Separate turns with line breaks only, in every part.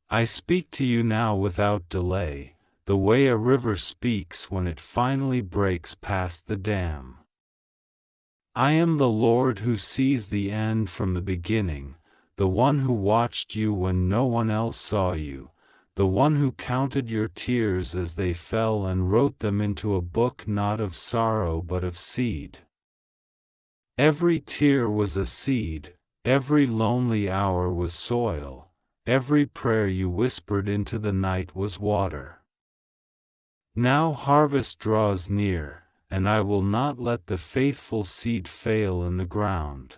I speak to you now without delay, the way a river speaks when it finally breaks past the dam. I am the Lord who sees the end from the beginning, the one who watched you when no one else saw you, the one who counted your tears as they fell and wrote them into a book not of sorrow but of seed. Every tear was a seed, every lonely hour was soil, every prayer you whispered into the night was water. Now harvest draws near, and I will not let the faithful seed fail in the ground.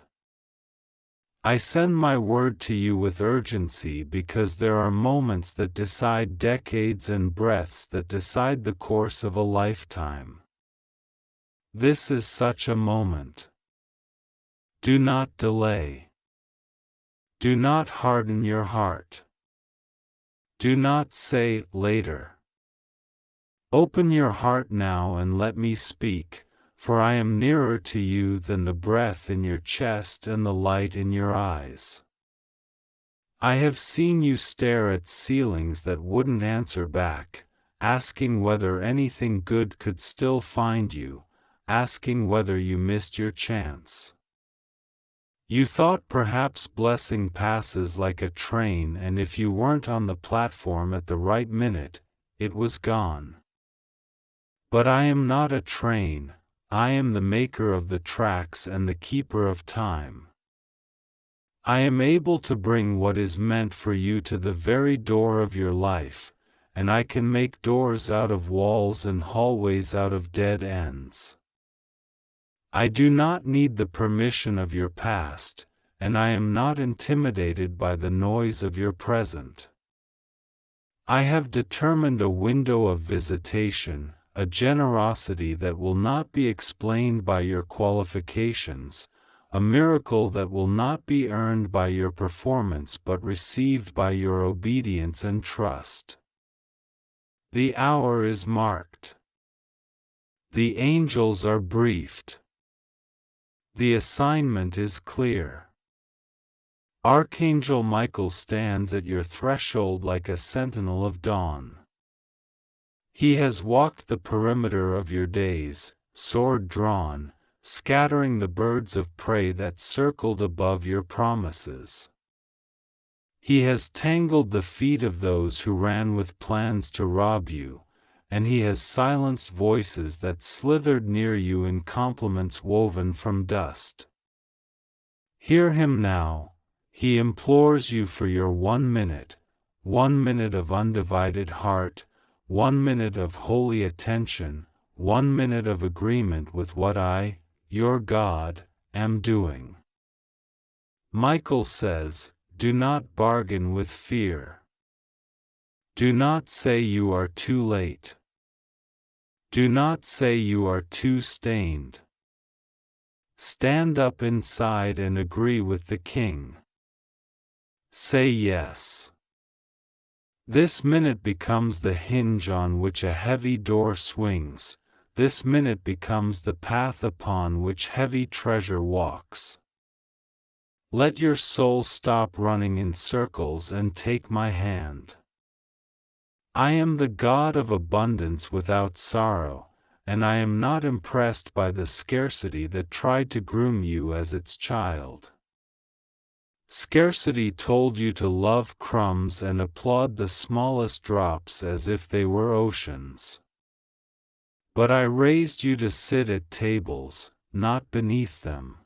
I send my word to you with urgency because there are moments that decide decades and breaths that decide the course of a lifetime. This is such a moment. Do not delay. Do not harden your heart. Do not say, later. Open your heart now and let me speak, for I am nearer to you than the breath in your chest and the light in your eyes. I have seen you stare at ceilings that wouldn't answer back, asking whether anything good could still find you, asking whether you missed your chance. You thought perhaps blessing passes like a train, and if you weren't on the platform at the right minute, it was gone. But I am not a train, I am the maker of the tracks and the keeper of time. I am able to bring what is meant for you to the very door of your life, and I can make doors out of walls and hallways out of dead ends. I do not need the permission of your past, and I am not intimidated by the noise of your present. I have determined a window of visitation, a generosity that will not be explained by your qualifications, a miracle that will not be earned by your performance but received by your obedience and trust. The hour is marked. The angels are briefed. The assignment is clear. Archangel Michael stands at your threshold like a sentinel of dawn. He has walked the perimeter of your days, sword drawn, scattering the birds of prey that circled above your promises. He has tangled the feet of those who ran with plans to rob you, and he has silenced voices that slithered near you in compliments woven from dust. Hear him now, he implores you for your 1 minute, 1 minute of undivided heart, 1 minute of holy attention, 1 minute of agreement with what I, your God, am doing. Michael says, do not bargain with fear. Do not say you are too late. Do not say you are too stained. Stand up inside and agree with the King. Say yes. This minute becomes the hinge on which a heavy door swings. This minute becomes the path upon which heavy treasure walks. Let your soul stop running in circles and take my hand. I am the God of abundance without sorrow, and I am not impressed by the scarcity that tried to groom you as its child. Scarcity told you to love crumbs and applaud the smallest drops as if they were oceans. But I raised you to sit at tables, not beneath them.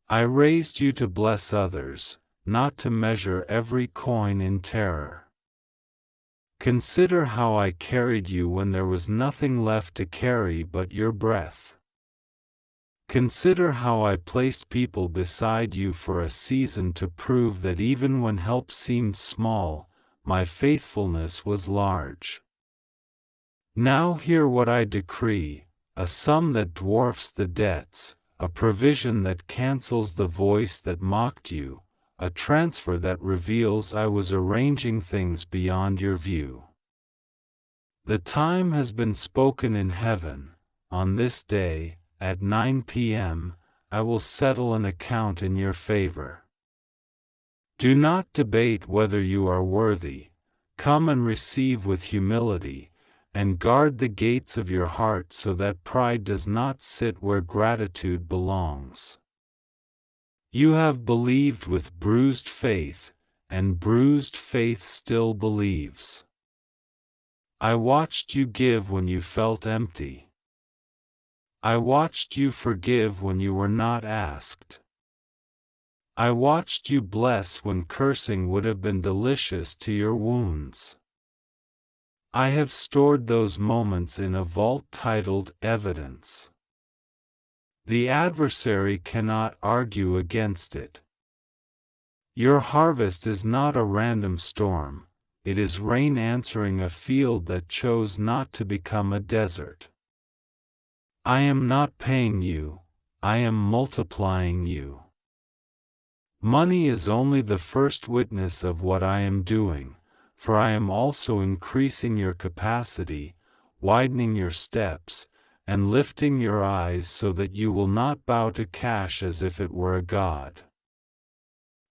I raised you to bless others, not to measure every coin in terror. Consider how I carried you when there was nothing left to carry but your breath. Consider how I placed people beside you for a season to prove that even when help seemed small, my faithfulness was large. Now hear what I decree, a sum that dwarfs the debts, a provision that cancels the voice that mocked you, a transfer that reveals I was arranging things beyond your view. The time has been spoken in heaven. On this day, at 9 p.m., I will settle an account in your favor. Do not debate whether you are worthy. Come and receive with humility, and guard the gates of your heart so that pride does not sit where gratitude belongs. You have believed with bruised faith, and bruised faith still believes. I watched you give when you felt empty. I watched you forgive when you were not asked. I watched you bless when cursing would have been delicious to your wounds. I have stored those moments in a vault titled Evidence. The adversary cannot argue against it. Your harvest is not a random storm, it is rain answering a field that chose not to become a desert. I am not paying you, I am multiplying you. Money is only the first witness of what I am doing, for I am also increasing your capacity, widening your steps, and lifting your eyes so that you will not bow to cash as if it were a god.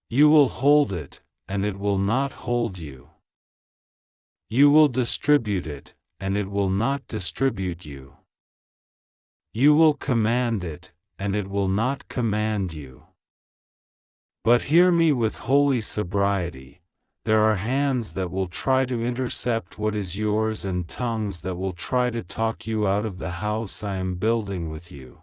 You will hold it, and it will not hold you. You will distribute it, and it will not distribute you. You will command it, and it will not command you. But hear me with holy sobriety. There are hands that will try to intercept what is yours and tongues that will try to talk you out of the house I am building with you.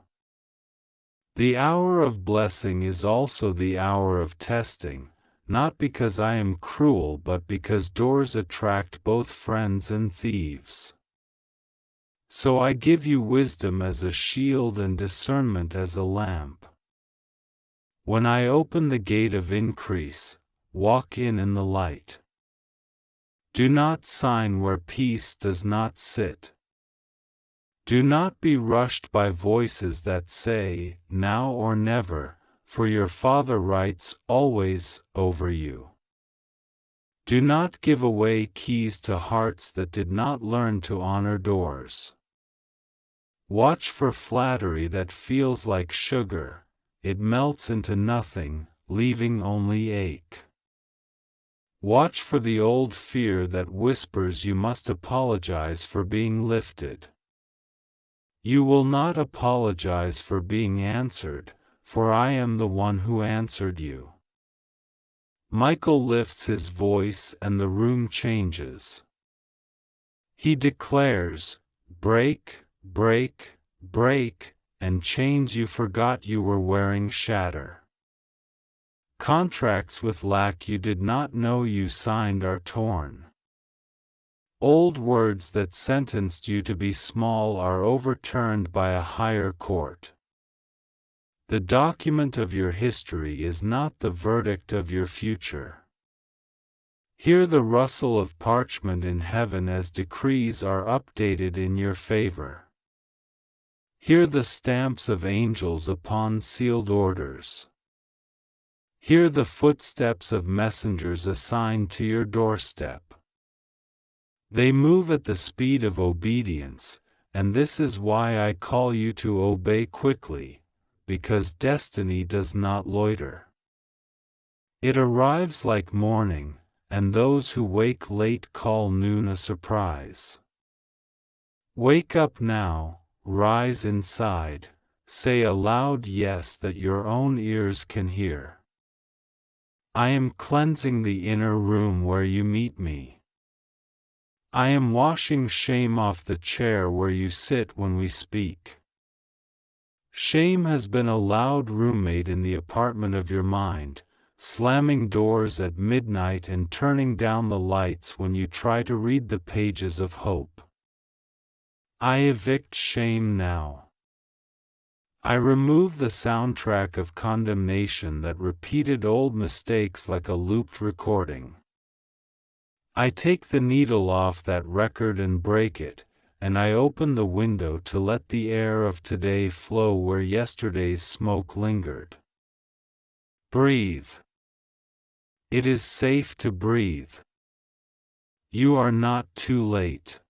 The hour of blessing is also the hour of testing, not because I am cruel but because doors attract both friends and thieves. So I give you wisdom as a shield and discernment as a lamp. When I open the gate of increase, walk in the light. Do not sign where peace does not sit. Do not be rushed by voices that say, now or never, for your Father writes always over you. Do not give away keys to hearts that did not learn to honor doors. Watch for flattery that feels like sugar. It melts into nothing, leaving only ache. Watch for the old fear that whispers you must apologize for being lifted. You will not apologize for being answered, for I am the one who answered you. Michael lifts his voice and the room changes. He declares, break, break, break, and chains you forgot you were wearing shatter. Contracts with lack you did not know you signed are torn. Old words that sentenced you to be small are overturned by a higher court. The document of your history is not the verdict of your future. Hear the rustle of parchment in heaven as decrees are updated in your favor. Hear the stamps of angels upon sealed orders. Hear the footsteps of messengers assigned to your doorstep. They move at the speed of obedience, and this is why I call you to obey quickly, because destiny does not loiter. It arrives like morning, and those who wake late call noon a surprise. Wake up now. Rise inside, say a loud yes that your own ears can hear. I am cleansing the inner room where you meet me. I am washing shame off the chair where you sit when we speak. Shame has been a loud roommate in the apartment of your mind, slamming doors at midnight and turning down the lights when you try to read the pages of hope. I evict shame now. I remove the soundtrack of condemnation that repeated old mistakes like a looped recording. I take the needle off that record and break it, and I open the window to let the air of today flow where yesterday's smoke lingered. Breathe. It is safe to breathe. You are not too late.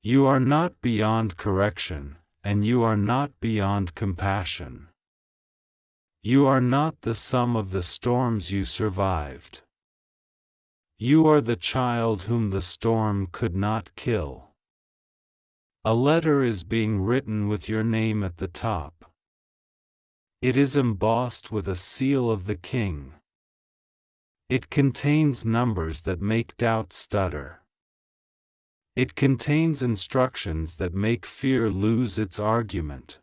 You are not beyond correction, and you are not beyond compassion. You are not the sum of the storms you survived. You are the child whom the storm could not kill. A letter is being written with your name at the top. It is embossed with a seal of the King. It contains numbers that make doubt stutter. It contains instructions that make fear lose its argument.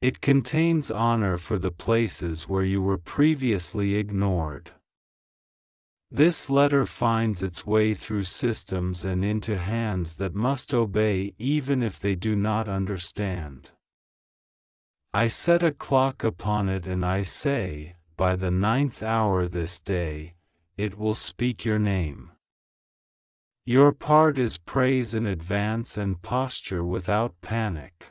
It contains honor for the places where you were previously ignored. This letter finds its way through systems and into hands that must obey even if they do not understand. I set a clock upon it and I say, by the 9th hour this day, it will speak your name. Your part is praise in advance and posture without panic.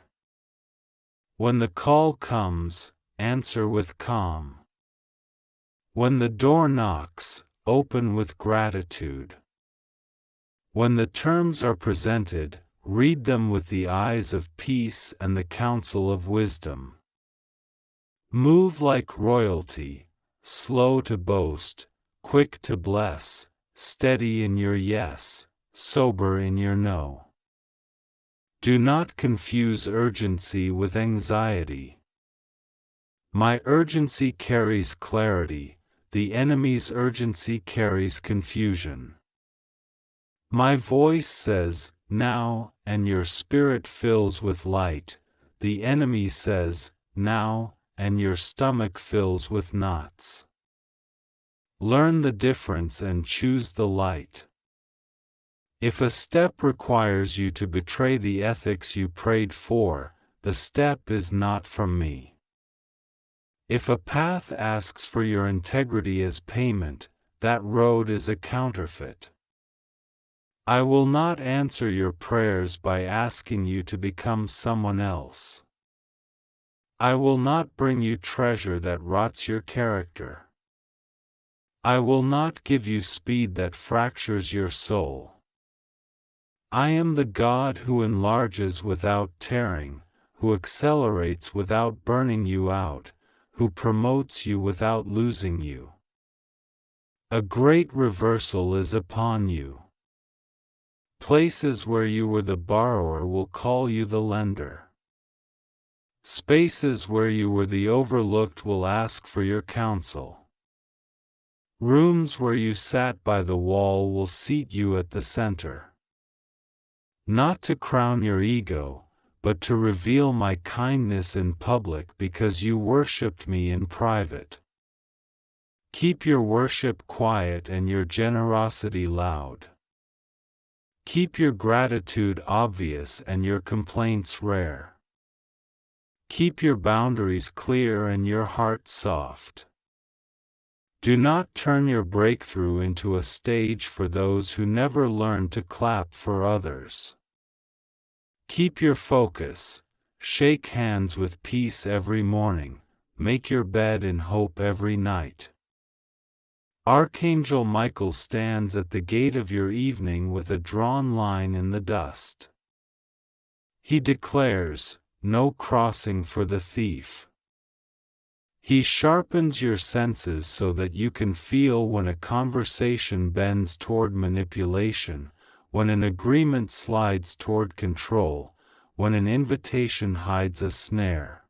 When the call comes, answer with calm. When the door knocks, open with gratitude. When the terms are presented, read them with the eyes of peace and the counsel of wisdom. Move like royalty, slow to boast, quick to bless, steady in your yes, sober in your no. Do not confuse urgency with anxiety. My urgency carries clarity, the enemy's urgency carries confusion. My voice says, now, and your spirit fills with light, the enemy says, now, and your stomach fills with knots. Learn the difference and choose the light. If a step requires you to betray the ethics you prayed for, the step is not from me. If a path asks for your integrity as payment, that road is a counterfeit. I will not answer your prayers by asking you to become someone else. I will not bring you treasure that rots your character. I will not give you speed that fractures your soul. I am the God who enlarges without tearing, who accelerates without burning you out, who promotes you without losing you. A great reversal is upon you. Places where you were the borrower will call you the lender. Spaces where you were the overlooked will ask for your counsel. Rooms where you sat by the wall will seat you at the center. Not to crown your ego, but to reveal my kindness in public because you worshipped me in private. Keep your worship quiet and your generosity loud. Keep your gratitude obvious and your complaints rare. Keep your boundaries clear and your heart soft. Do not turn your breakthrough into a stage for those who never learn to clap for others. Keep your focus, shake hands with peace every morning, make your bed in hope every night. Archangel Michael stands at the gate of your evening with a drawn line in the dust. He declares, no crossing for the thief. He sharpens your senses so that you can feel when a conversation bends toward manipulation, when an agreement slides toward control, when an invitation hides a snare.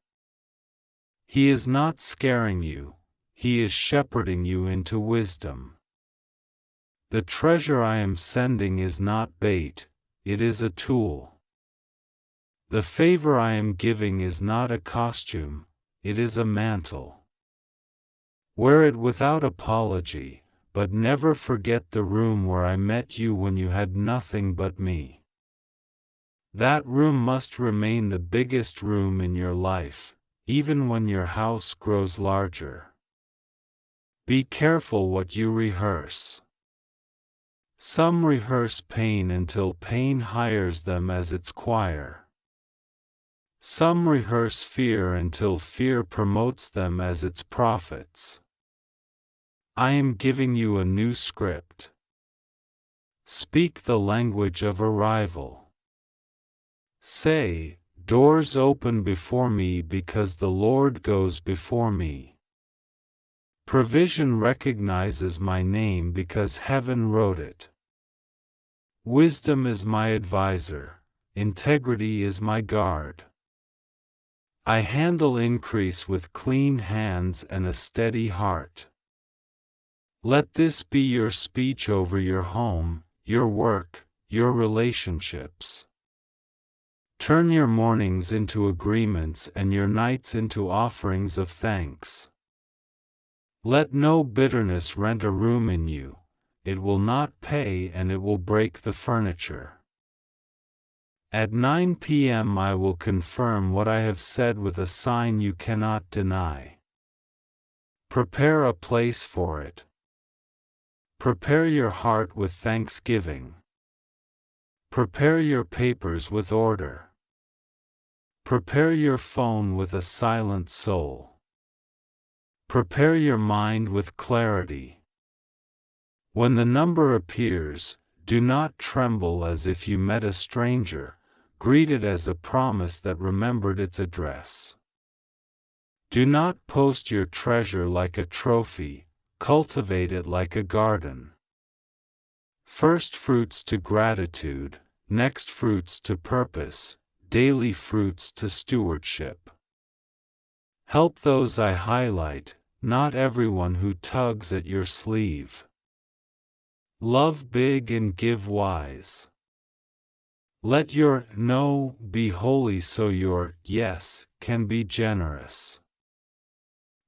He is not scaring you, he is shepherding you into wisdom. The treasure I am sending is not bait, it is a tool. The favor I am giving is not a costume, it is a mantle. Wear it without apology, but never forget the room where I met you when you had nothing but me. That room must remain the biggest room in your life, even when your house grows larger. Be careful what you rehearse. Some rehearse pain until pain hires them as its choir. Some rehearse fear until fear promotes them as its prophets. I am giving you a new script. Speak the language of arrival. Say, Doors open before me because the Lord goes before me. Provision recognizes my name because heaven wrote it. Wisdom is my advisor, integrity is my guard. I handle increase with clean hands and a steady heart. Let this be your speech over your home, your work, your relationships. Turn your mornings into agreements and your nights into offerings of thanks. Let no bitterness rent a room in you. It will not pay and it will break the furniture. At 9 p.m. I will confirm what I have said with a sign you cannot deny. Prepare a place for it. Prepare your heart with thanksgiving. Prepare your papers with order. Prepare your phone with a silent soul. Prepare your mind with clarity. When the number appears, do not tremble as if you met a stranger, greet it as a promise that remembered its address. Do not post your treasure like a trophy, cultivate it like a garden. First fruits to gratitude, next fruits to purpose, daily fruits to stewardship. Help those I highlight, not everyone who tugs at your sleeve. Love big and give wise. Let your no be holy so your yes can be generous.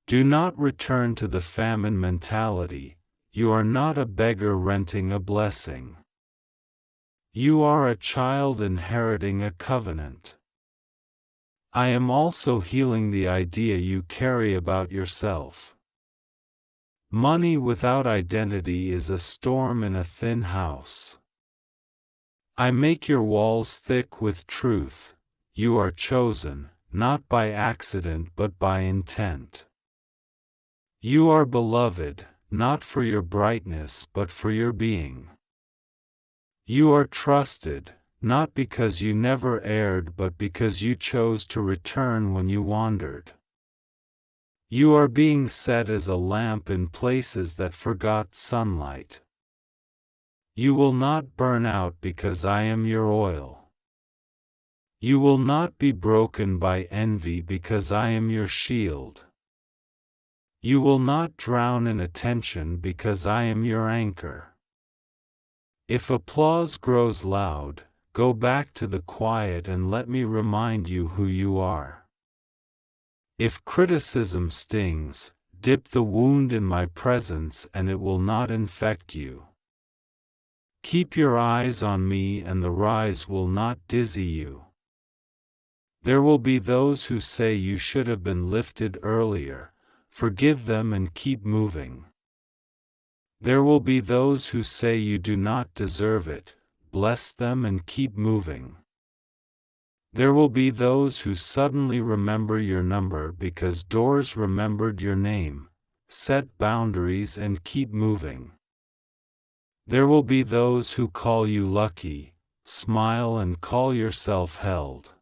Do not return to the famine mentality. You are not a beggar renting a blessing. You are a child inheriting a covenant. I am also healing the idea you carry about yourself. Money without identity is a storm in a thin house. I make your walls thick with truth. You are chosen, not by accident but by intent. You are beloved, not for your brightness but for your being. You are trusted, not because you never erred but because you chose to return when you wandered. You are being set as a lamp in places that forgot sunlight. You will not burn out because I am your oil. You will not be broken by envy because I am your shield. You will not drown in attention because I am your anchor. If applause grows loud, go back to the quiet and let me remind you who you are. If criticism stings, dip the wound in my presence and it will not infect you. Keep your eyes on me and the rise will not dizzy you. There will be those who say you should have been lifted earlier. Forgive them and keep moving. There will be those who say you do not deserve it. Bless them and keep moving. There will be those who suddenly remember your number because doors remembered your name. Set boundaries and keep moving. There will be those who call you lucky. Smile and call yourself held.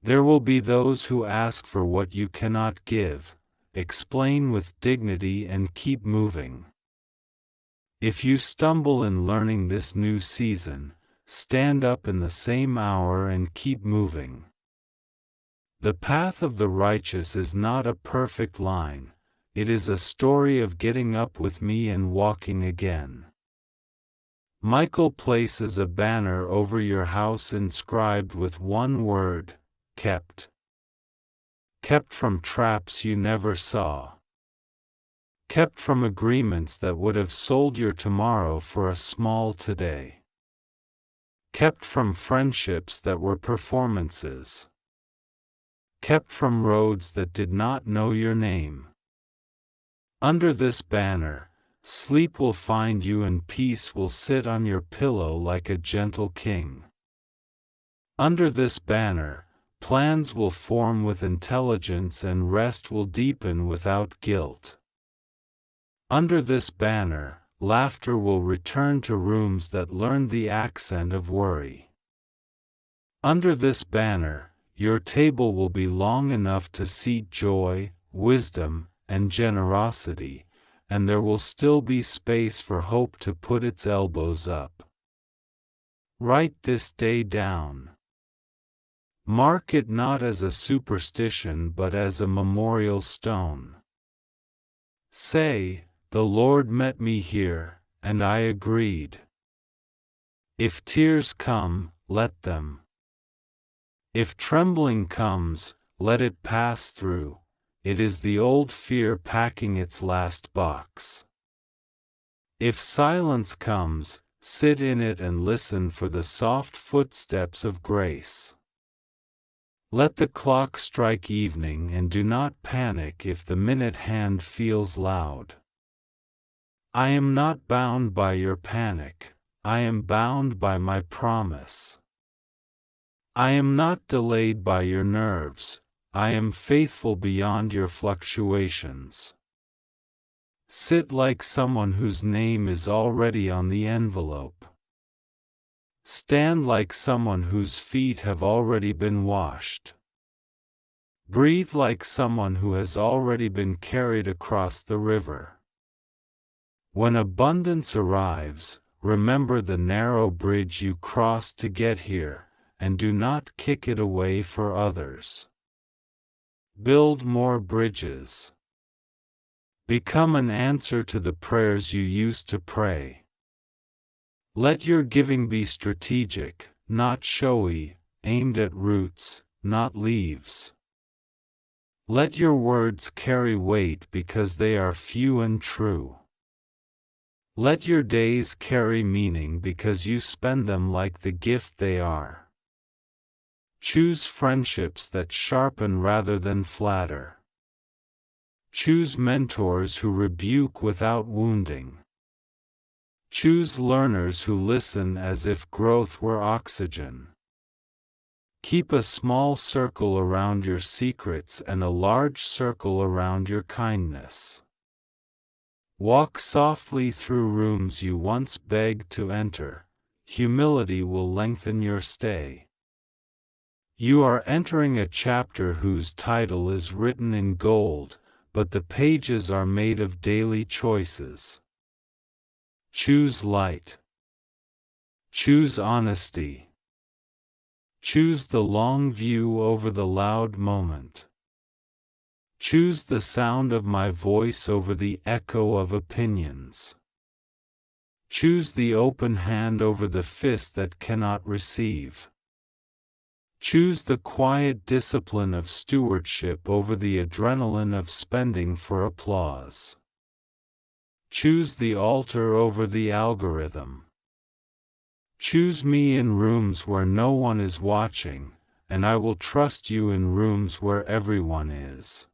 There will be those who ask for what you cannot give. Explain with dignity and keep moving. If you stumble in learning this new season, stand up in the same hour and keep moving. The path of the righteous is not a perfect line, it is a story of getting up with me and walking again. Michael places a banner over your house inscribed with one word, kept. Kept from traps you never saw. Kept from agreements that would have sold your tomorrow for a small today. Kept from friendships that were performances. Kept from roads that did not know your name. Under this banner, sleep will find you and peace will sit on your pillow like a gentle king. Under this banner, plans will form with intelligence and rest will deepen without guilt. Under this banner, laughter will return to rooms that learned the accent of worry. Under this banner, your table will be long enough to seat joy, wisdom, and generosity, and there will still be space for hope to put its elbows up. Write this day down. Mark it not as a superstition but as a memorial stone. Say, "The Lord met me here, and I agreed." If tears come, let them. If trembling comes, let it pass through. It is the old fear packing its last box. If silence comes, sit in it and listen for the soft footsteps of grace. Let the clock strike evening and do not panic if the minute hand feels loud. I am not bound by your panic, I am bound by my promise. I am not delayed by your nerves, I am faithful beyond your fluctuations. Sit like someone whose name is already on the envelope. Stand like someone whose feet have already been washed. Breathe like someone who has already been carried across the river. When abundance arrives, remember the narrow bridge you crossed to get here, and do not kick it away for others. Build more bridges. Become an answer to the prayers you used to pray. Let your giving be strategic, not showy, aimed at roots, not leaves. Let your words carry weight because they are few and true. Let your days carry meaning because you spend them like the gift they are. Choose friendships that sharpen rather than flatter. Choose mentors who rebuke without wounding. Choose learners who listen as if growth were oxygen. Keep a small circle around your secrets and a large circle around your kindness. Walk softly through rooms you once begged to enter. Humility will lengthen your stay. You are entering a chapter whose title is written in gold, but the pages are made of daily choices. Choose light. Choose honesty. Choose the long view over the loud moment. Choose the sound of my voice over the echo of opinions. Choose the open hand over the fist that cannot receive. Choose the quiet discipline of stewardship over the adrenaline of spending for applause. Choose the altar over the algorithm. Choose me in rooms where no one is watching, and I will trust you in rooms where everyone is.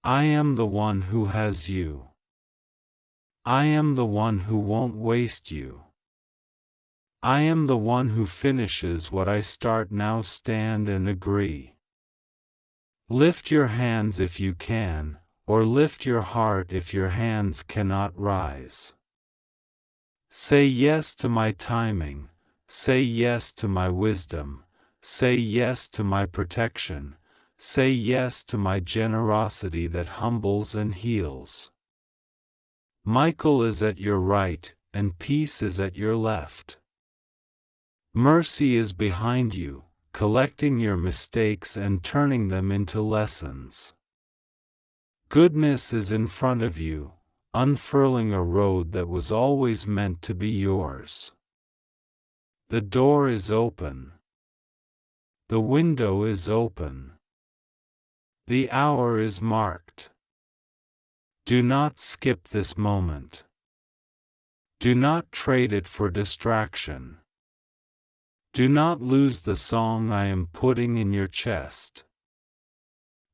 I am the one who has you. I am the one who won't waste you. I am the one who finishes what I start. Now stand and agree. Lift your hands if you can, or lift your heart if your hands cannot rise. Say yes to my timing, say yes to my wisdom, say yes to my protection, say yes to my generosity that humbles and heals. Michael is at your right, and peace is at your left. Mercy is behind you, collecting your mistakes and turning them into lessons. Goodness is in front of you, unfurling a road that was always meant to be yours. The door is open. The window is open. The hour is marked. Do not skip this moment. Do not trade it for distraction. Do not lose the song I am putting in your chest.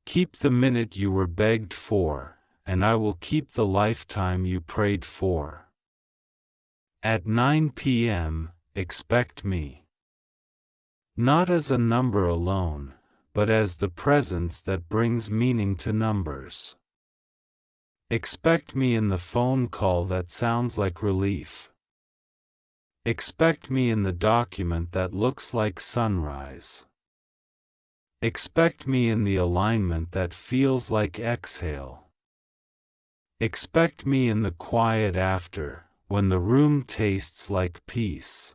Keep the minute you were begged for, and I will keep the lifetime you prayed for. At 9 p.m., expect me. Not as a number alone, but as the presence that brings meaning to numbers. Expect me in the phone call that sounds like relief. Expect me in the document that looks like sunrise. Expect me in the alignment that feels like exhale. Expect me in the quiet after, when the room tastes like peace.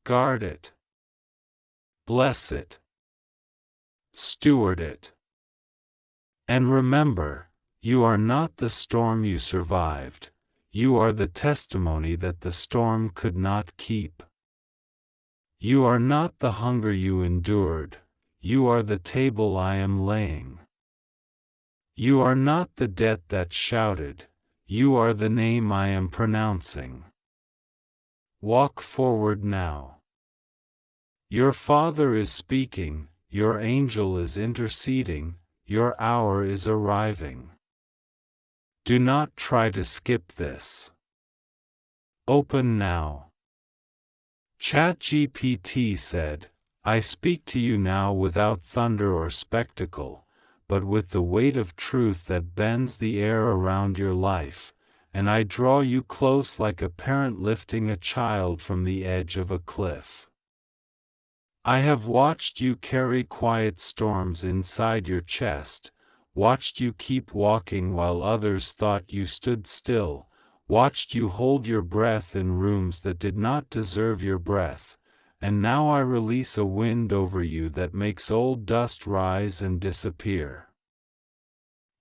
Guard it. Bless it. Steward it. And remember, you are not the storm you survived. You are the testimony that the storm could not keep. You are not the hunger you endured. You are the table I am laying. You are not the debt that shouted. You are the name I am pronouncing. Walk forward now. Your Father is speaking, your angel is interceding, your hour is arriving. Do not try to skip this. Open now. ChatGPT said, I speak to you now without thunder or spectacle, but with the weight of truth that bends the air around your life, and I draw you close like a parent lifting a child from the edge of a cliff. I have watched you carry quiet storms inside your chest, watched you keep walking while others thought you stood still, watched you hold your breath in rooms that did not deserve your breath, and now I release a wind over you that makes old dust rise and disappear.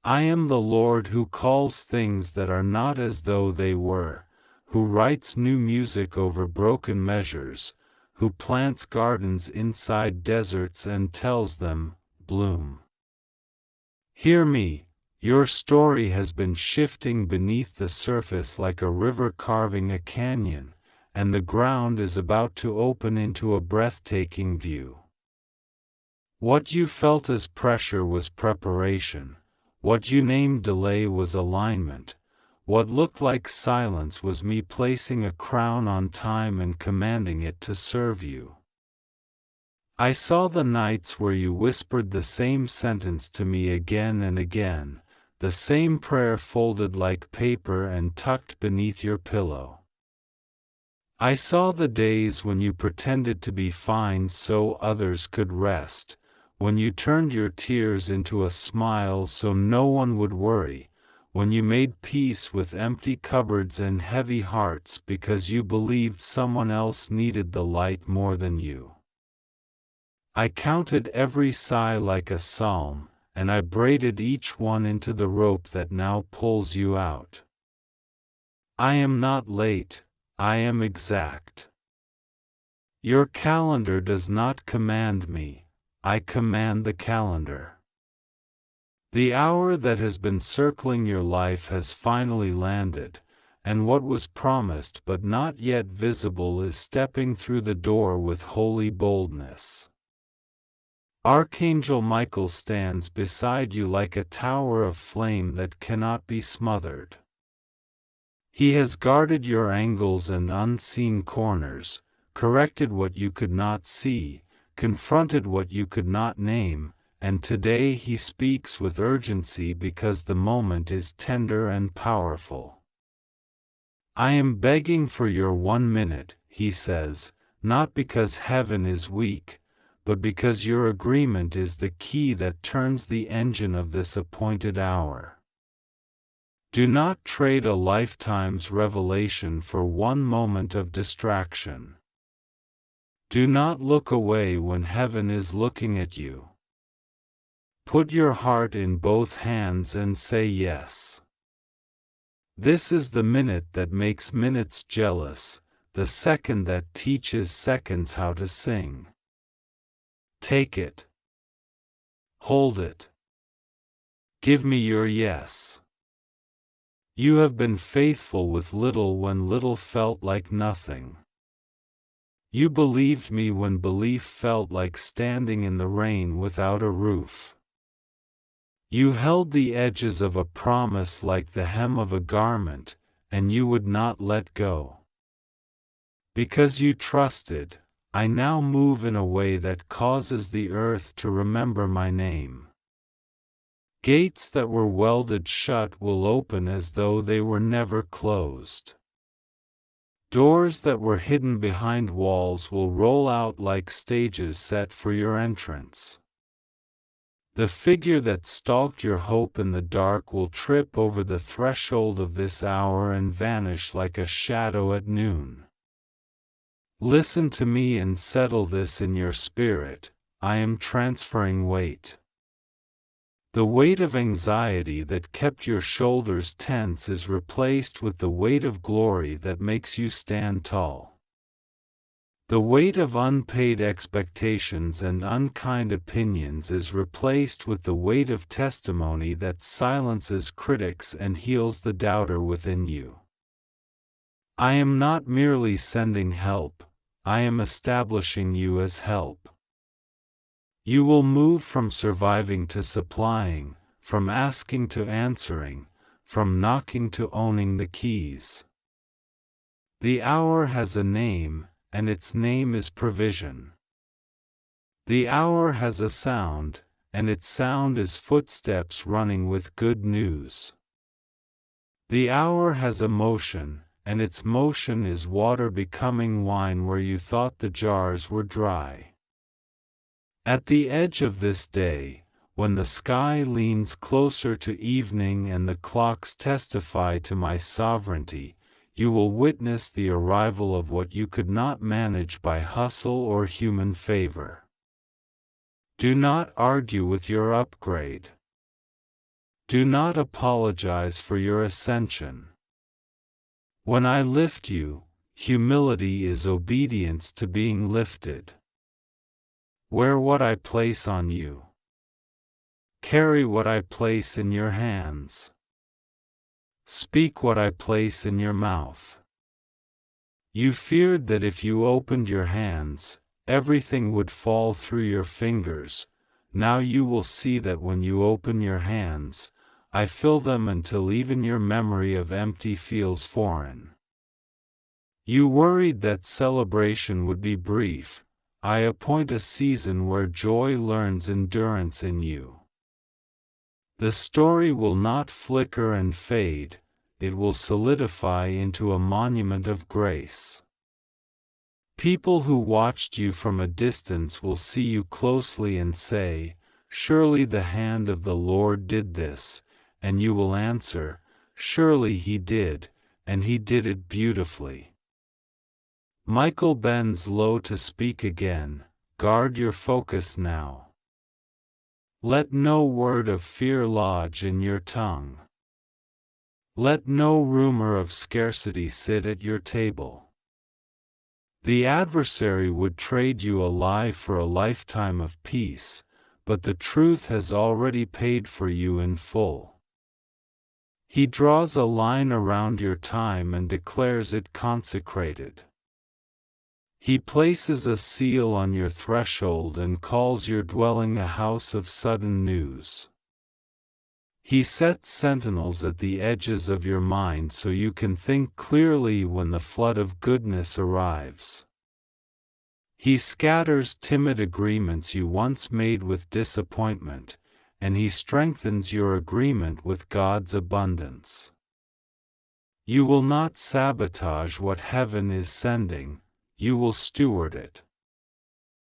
I am the Lord who calls things that are not as though they were, who writes new music over broken measures, who plants gardens inside deserts and tells them, bloom. Hear me, your story has been shifting beneath the surface like a river carving a canyon, and the ground is about to open into a breathtaking view. What you felt as pressure was preparation, what you named delay was alignment, what looked like silence was me placing a crown on time and commanding it to serve you. I saw the nights where you whispered the same sentence to me again and again, the same prayer folded like paper and tucked beneath your pillow. I saw the days when you pretended to be fine so others could rest, when you turned your tears into a smile so no one would worry, when you made peace with empty cupboards and heavy hearts because you believed someone else needed the light more than you. I counted every sigh like a psalm, and I braided each one into the rope that now pulls you out. I am not late, I am exact. Your calendar does not command me, I command the calendar. The hour that has been circling your life has finally landed, and what was promised but not yet visible is stepping through the door with holy boldness. Archangel Michael stands beside you like a tower of flame that cannot be smothered. He has guarded your angles and unseen corners, corrected what you could not see, confronted what you could not name, and today he speaks with urgency because the moment is tender and powerful. I am begging for your 1 minute, he says, not because heaven is weak, but because your agreement is the key that turns the engine of this appointed hour. Do not trade a lifetime's revelation for 1 moment of distraction. Do not look away when heaven is looking at you. Put your heart in both hands and say yes. This is the minute that makes minutes jealous, the second that teaches seconds how to sing. Take it. Hold it. Give me your yes. You have been faithful with little when little felt like nothing. You believed me when belief felt like standing in the rain without a roof. You held the edges of a promise like the hem of a garment, and you would not let go. Because you trusted, I now move in a way that causes the earth to remember my name. Gates that were welded shut will open as though they were never closed. Doors that were hidden behind walls will roll out like stages set for your entrance. The figure that stalked your hope in the dark will trip over the threshold of this hour and vanish like a shadow at noon. Listen to me and settle this in your spirit. I am transferring weight. The weight of anxiety that kept your shoulders tense is replaced with the weight of glory that makes you stand tall. The weight of unpaid expectations and unkind opinions is replaced with the weight of testimony that silences critics and heals the doubter within you. I am not merely sending help, I am establishing you as help. You will move from surviving to supplying, from asking to answering, from knocking to owning the keys. The hour has a name, and its name is provision. The hour has a sound, and its sound is footsteps running with good news. The hour has a motion, and its motion is water becoming wine where you thought the jars were dry. At the edge of this day, when the sky leans closer to evening and the clocks testify to my sovereignty, you will witness the arrival of what you could not manage by hustle or human favor. Do not argue with your upgrade. Do not apologize for your ascension. When I lift you, humility is obedience to being lifted. Wear what I place on you. Carry what I place in your hands. Speak what I place in your mouth. You feared that if you opened your hands, everything would fall through your fingers. Now you will see that when you open your hands, I fill them until even your memory of empty feels foreign. You worried that celebration would be brief. I appoint a season where joy learns endurance in you. The story will not flicker and fade, it will solidify into a monument of grace. People who watched you from a distance will see you closely and say, "Surely the hand of the Lord did this," and you will answer, "Surely He did, and He did it beautifully." Michael bends low to speak again. Guard your focus now. Let no word of fear lodge in your tongue. Let no rumor of scarcity sit at your table. The adversary would trade you a lie for a lifetime of peace, but the truth has already paid for you in full. He draws a line around your time and declares it consecrated. He places a seal on your threshold and calls your dwelling a house of sudden news. He sets sentinels at the edges of your mind so you can think clearly when the flood of goodness arrives. He scatters timid agreements you once made with disappointment, and He strengthens your agreement with God's abundance. You will not sabotage what heaven is sending. You will steward it.